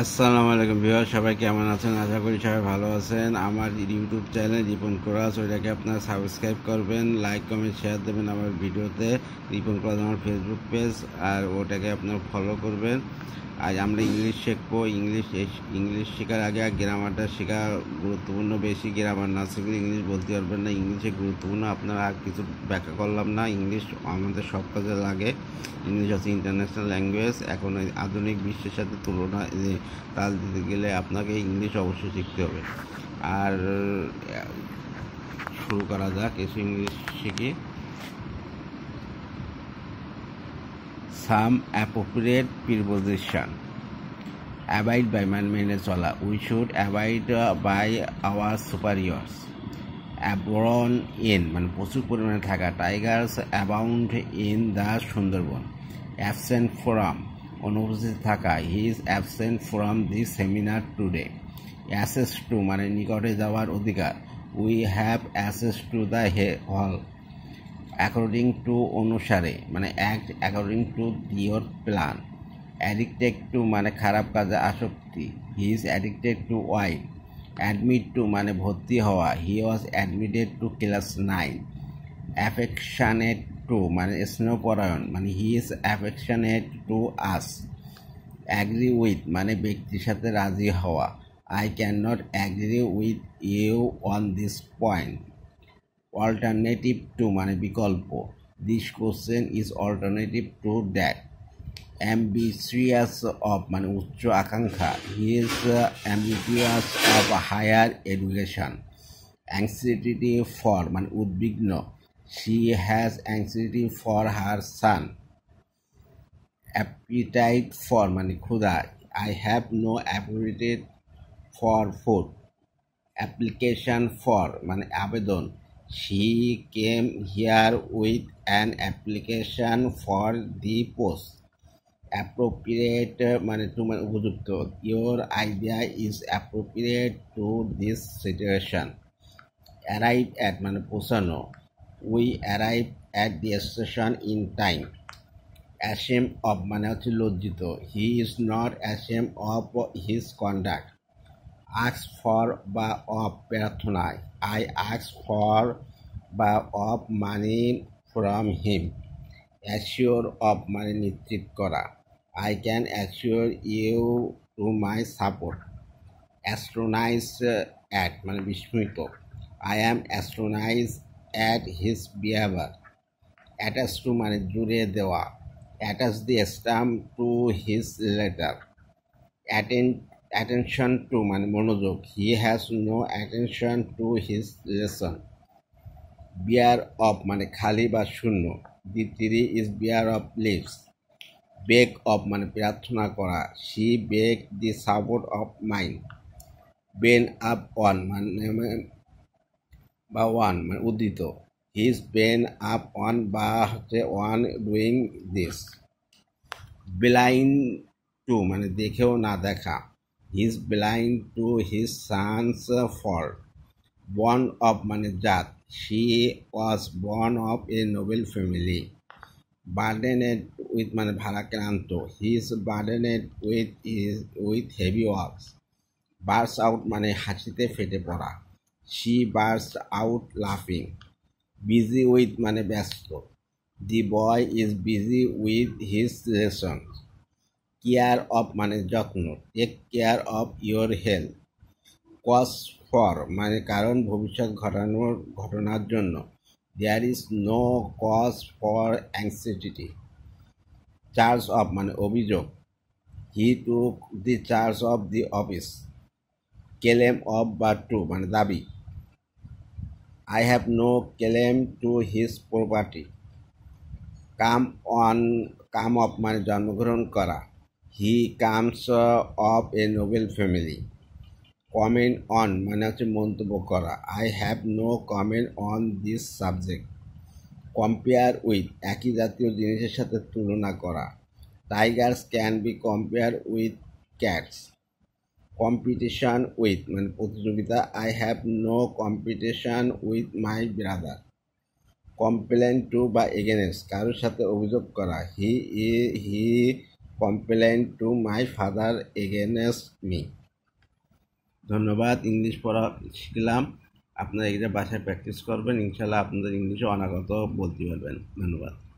আসসালামু আলাইকুম ভিউয়ার, সবাই কেমন আছেন? আশা করি সবাই ভালো আছেন। আমার ইউটিউব চ্যানেল রিপন কোরাস, ওইটাকে আপনারা সাবস্ক্রাইব করবেন, লাইক কমেন্ট শেয়ার দেবেন আমার ভিডিওতে। রিপন কোরাস আমার ফেসবুক পেজ, আর ওটাকে আপনারা ফলো করবেন। আজ আমরা ইংলিশ শিখবো। ইংলিশ শেখার আগে গ্রামারটা শেখা গুরুত্বপূর্ণ। বেশি গ্রামার না শিখলে ইংলিশ বলতে পারবেন না। ইংলিশে গুরুত্বপূর্ণ, আপনারা আর কিছু ব্যাখ্যা করলাম না। ইংলিশ আমাদের সব কাজে লাগে। ইংলিশ হচ্ছে ইন্টারন্যাশনাল ল্যাঙ্গুয়েজ। এখন এই আধুনিক বিশ্বের সাথে তাল দিতে গেলে আপনাকে ইংলিশ অবশ্যই শিখতে হবে। আর শুরু করা যাক, এসে ইংলিশ শিখি। Some appropriate preposition. Abide by মানে মেনে চলা। We should abide by our superiors. অ্যাবরন ইন মানে প্রচুর পরিমাণে থাকা। Tigers abound in the Sundarban. Absent from অনুপস্থিত থাকা। He is absent from the seminar today. Access to মানে নিকটে যাওয়ার অধিকার। We have access to the hall. According to অনুসারে মানে act according to your plan. Addicted to মানে খারাপ কাজে আসক্তি। He is addicted to wine. Admit to মানে ভর্তি হওয়া। He was admitted to class 9। Affectionate to মানে স্নেহপরায়ণ মানে he is affectionate to us. Agree with মানে ব্যক্তির সাথে রাজি হওয়া। I can not agree with you on this point. Alternative to মানে বিকল্প। This question is alternative to that. Ambitious of মানে উচ্চ আকাঙ্ক্ষা। He is ambitious of higher education. Anxiety for মানে উদ্বিগ্ন। She has anxiety for her San. Appetite for মানে ক্ষুধা। I have no appetite for food. Application for মানে আবেদন। She came here with an application for the post. Appropriate মানে to মানে উপযুক্ত। Your idea is appropriate to this situation. Arrive at মানে পৌঁছানো। We arrive at the station in time. Ashamed of মানে হচ্ছে লজ্জিত। He is not ashamed of his conduct. Ask for বা of প্রার্থনায়। আই আস্ক ফর বা of money from him. Assure of মানে নিশ্চিত করা। I can assure you to my support. Astonish at মানে বিস্মিত। I am astonish at his behaviour. Attach to মানে জুড়ে দেওয়া। Attach the stamp to his letter. Attention to মানে মনোযোগ। He has no attention to his lesson. Bare of মানে খালি বা শূন্য। The tree is bare of leaves. Beg of মানে প্রার্থনা করা। She beg the support of mind. Bent up on মানে বা ওয়ান মানে উদ্ধৃত। হিজ বেন আপ অন বা হচ্ছে one doing this. Blind to মানে দেখেও না দেখা। His blind to his sons fall. Born of মানে জাত। She was born of a noble family. Burdened with মানে ভারাক্রান্ত। He is burdened with heavy works. Burst out মানে হাসিতে ফেটে পড়া। শি বার্স আউট লাফিং। বিজি উইথ মানে ব্যস্ত। The boy is busy with his lesson. Care of মানে যত্ন। Take care of your health. Cause for মানে কারণ ভবিষ্যৎ ঘটনার জন্য। There is no cause for anxiety. Charge of মানে অভিযোগ। He took the charge of the office. Claim of বা টু মানে দাবি। I have no claim to his property. Come of মানে জন্মগ্রহণ করা। He comes of a noble family. Comment on মানে হচ্ছে মন্তব্য করা। I have no comment on this subject. Compare with একই জাতীয় জিনিসের সাথে তুলনা করা। Tigers can be compare with cats. Competition with মানে প্রতিযোগিতা। I have no competition with my brother. Complain to বা এগেনস্ট কারোর সাথে অভিযোগ করা। He complained to my father against me. ধন্যবাদ। ইংলিশ পড়া শিখলাম। আপনারা এটা বাসায় প্র্যাকটিস করবেন, ইনশাল্লাহ আপনাদের ইংলিশে অনাগত বলতে পারবেন। ধন্যবাদ।